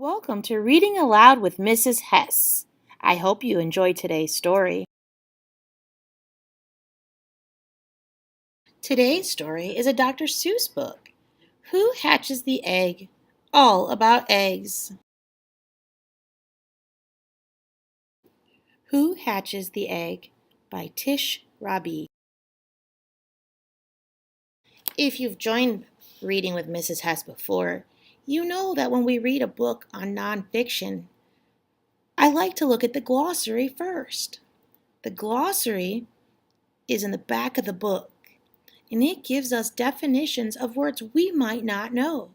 Welcome to Reading Aloud with Mrs. Hess. I hope you enjoyed today's story. Today's story is a Dr. Seuss book. Who Hatches the Egg? All about eggs. Who Hatches the Egg? By Tish Rabi. If you've joined Reading with Mrs. Hess before, you know that when we read a book on nonfiction, I like to look at the glossary first. The glossary is in the back of the book, and it gives us definitions of words we might not know.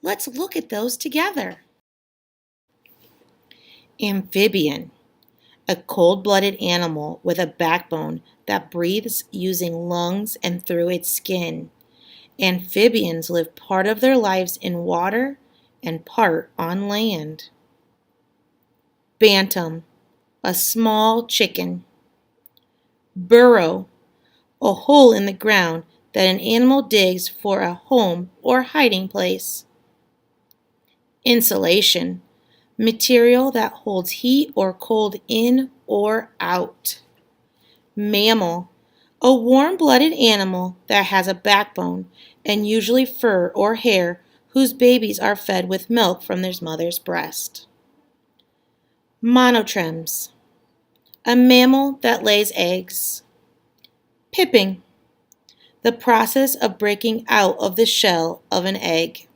Let's look at those together. Amphibian, a cold-blooded animal with a backbone that breathes using lungs and through its skin. Amphibians live part of their lives in water and part on land. Bantam, a small chicken. Burrow, a hole in the ground that an animal digs for a home or hiding place. Insulation, material that holds heat or cold in or out. Mammal, a warm-blooded animal that has a backbone and usually fur or hair whose babies are fed with milk from their mother's breast. Monotremes, a mammal that lays eggs. Pipping, the process of breaking out of the shell of an egg.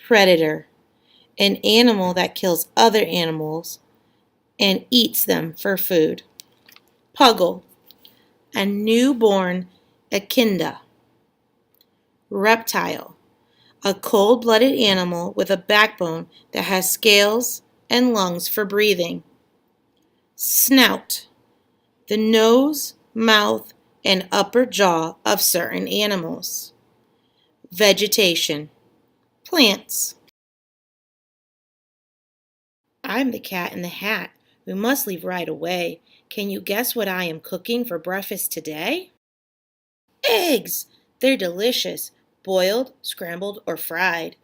Predator, an animal that kills other animals and eats them for food. Puggle, a newborn echidna. Reptile, a cold-blooded animal with a backbone that has scales and lungs for breathing. Snout, the nose, mouth, and upper jaw of certain animals. Vegetation, plants. I'm the cat in the hat. We must leave right away. Can you guess what I am cooking for breakfast today? Eggs! They're delicious, boiled, scrambled, or fried.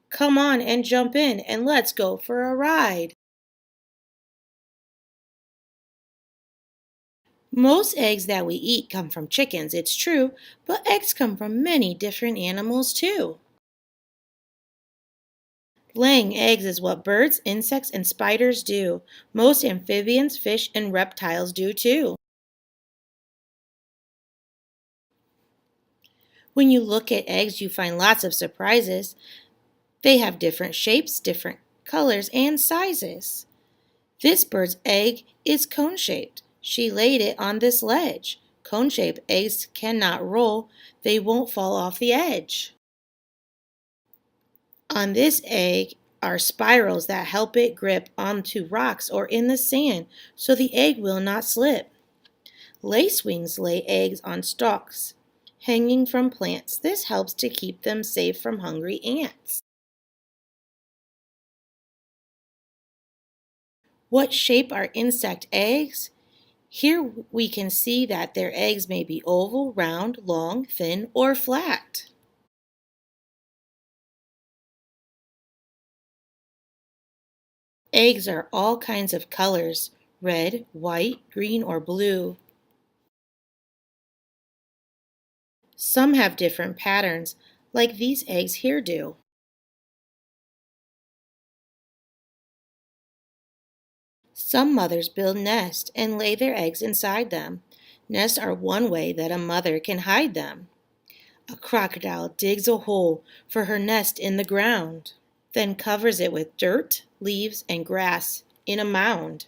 Come on and jump in and let's go for a ride. Most eggs that we eat come from chickens, it's true, but eggs come from many different animals too. Laying eggs is what birds, insects, and spiders do. Most amphibians, fish, and reptiles do too. When you look at eggs, you find lots of surprises. They have different shapes, different colors, and sizes. This bird's egg is cone-shaped. She laid it on this ledge. Cone-shaped eggs cannot roll. They won't fall off the edge. On this egg are spirals that help it grip onto rocks or in the sand so the egg will not slip. Lacewings lay eggs on stalks hanging from plants. This helps to keep them safe from hungry ants. What shape are insect eggs? Here we can see that their eggs may be oval, round, long, thin, or flat. Eggs are all kinds of colors: red, white, green, or blue. Some have different patterns, like these eggs here do. Some mothers build nests and lay their eggs inside them. Nests are one way that a mother can hide them. A crocodile digs a hole for her nest in the ground, then covers it with dirt, leaves, and grass in a mound.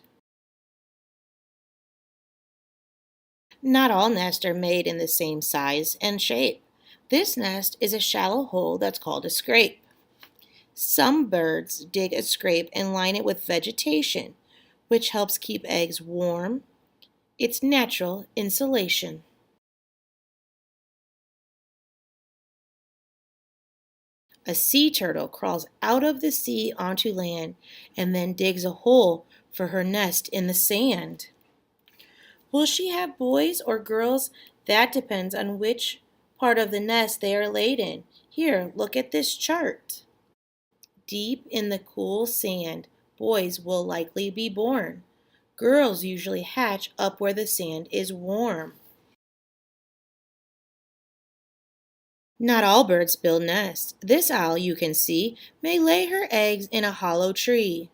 Not all nests are made in the same size and shape. This nest is a shallow hole that's called a scrape. Some birds dig a scrape and line it with vegetation, which helps keep eggs warm. It's natural insulation. A sea turtle crawls out of the sea onto land and then digs a hole for her nest in the sand. Will she have boys or girls? That depends on which part of the nest they are laid in. Here, look at this chart. Deep in the cool sand, boys will likely be born. Girls usually hatch up where the sand is warm. Not all birds build nests. This owl, you can see, may lay her eggs in a hollow tree.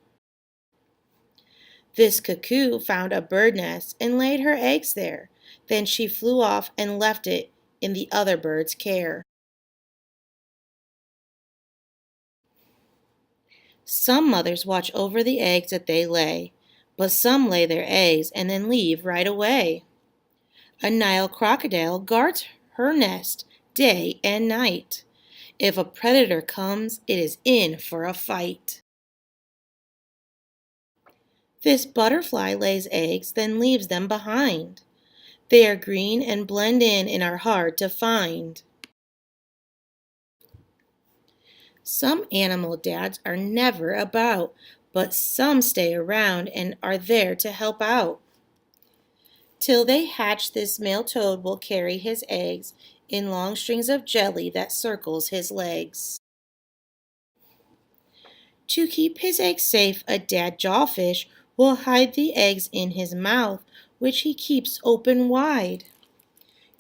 This cuckoo found a bird nest and laid her eggs there. Then she flew off and left it in the other bird's care. Some mothers watch over the eggs that they lay, but some lay their eggs and then leave right away. A Nile crocodile guards her nest day and night. If a predator comes, it is in for a fight. This butterfly lays eggs, then leaves them behind. They are green and blend in and are hard to find. Some animal dads are never about, but some stay around and are there to help out. Till they hatch, this male toad will carry his eggs in long strings of jelly that circles his legs. To keep his eggs safe, a dad jawfish will hide the eggs in his mouth, which he keeps open wide.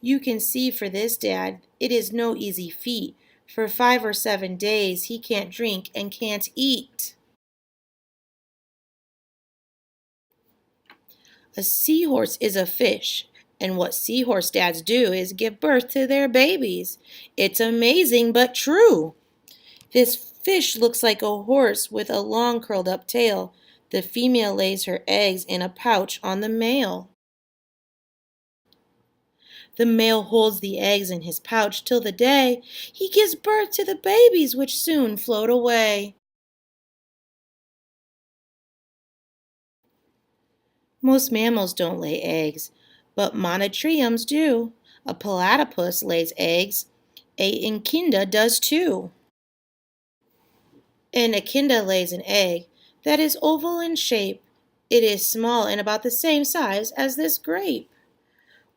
You can see for this dad, it is no easy feat. For 5 or 7 days, he can't drink and can't eat. A seahorse is a fish, and what seahorse dads do is give birth to their babies. It's amazing but true. This fish looks like a horse with a long curled up tail. The female lays her eggs in a pouch on the male. The male holds the eggs in his pouch till the day he gives birth to the babies, which soon float away. Most mammals don't lay eggs, but monotremms do. A platypus lays eggs. A echidna does too. An echidna lays an egg that is oval in shape. It is small and about the same size as this grape.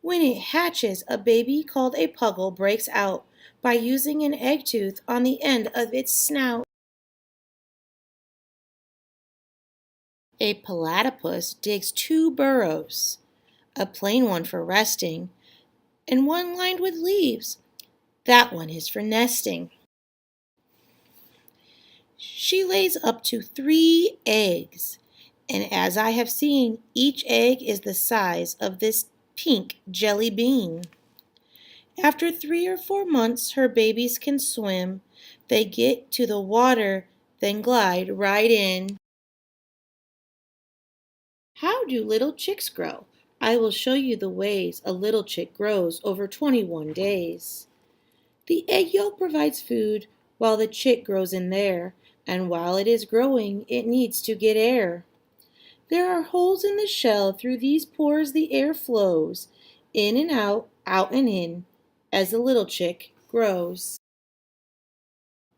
When it hatches, a baby called a puggle breaks out by using an egg tooth on the end of its snout. A platypus digs 2 burrows, a plain one for resting, and one lined with leaves. That one is for nesting. She lays up to 3 eggs, and as I have seen, each egg is the size of this pink jelly bean. After 3 or 4 months, her babies can swim. They get to the water, then glide right in. How do little chicks grow? I will show you the ways a little chick grows over 21 days. The egg yolk provides food while the chick grows in there, and while it is growing, it needs to get air. There are holes in the shell. Through these pores the air flows, in and out and in, as the little chick grows.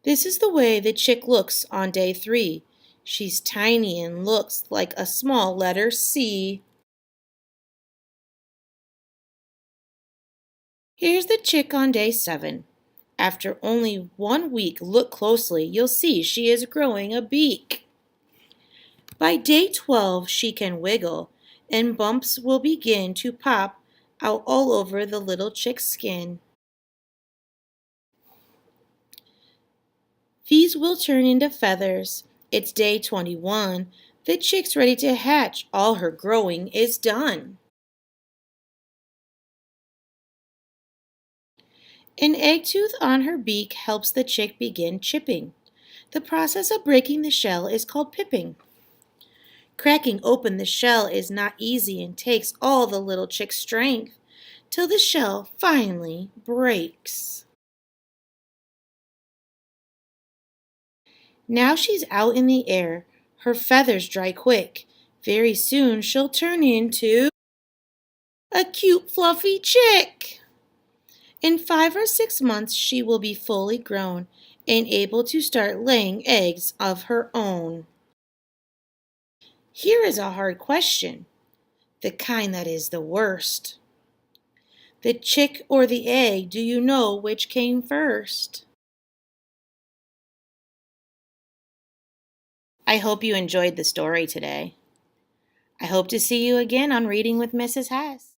This is the way the chick looks on day 3. She's tiny and looks like a small letter C. Here's the chick on day 7. After only 1 week, look closely, you'll see she is growing a beak. By day 12, she can wiggle, and bumps will begin to pop out all over the little chick's skin. These will turn into feathers. It's day 21. The chick's ready to hatch. All her growing is done. An egg tooth on her beak helps the chick begin chipping. The process of breaking the shell is called pipping. Cracking open the shell is not easy and takes all the little chick's strength till the shell finally breaks. Now she's out in the air. Her feathers dry quick. Very soon she'll turn into a cute fluffy chick. In 5 or 6 months she will be fully grown and able to start laying eggs of her own. Here is a hard question, the kind that is the worst. The chick or the egg, do you know which came first? I hope you enjoyed the story today. I hope to see you again on Reading with Mrs. Hass.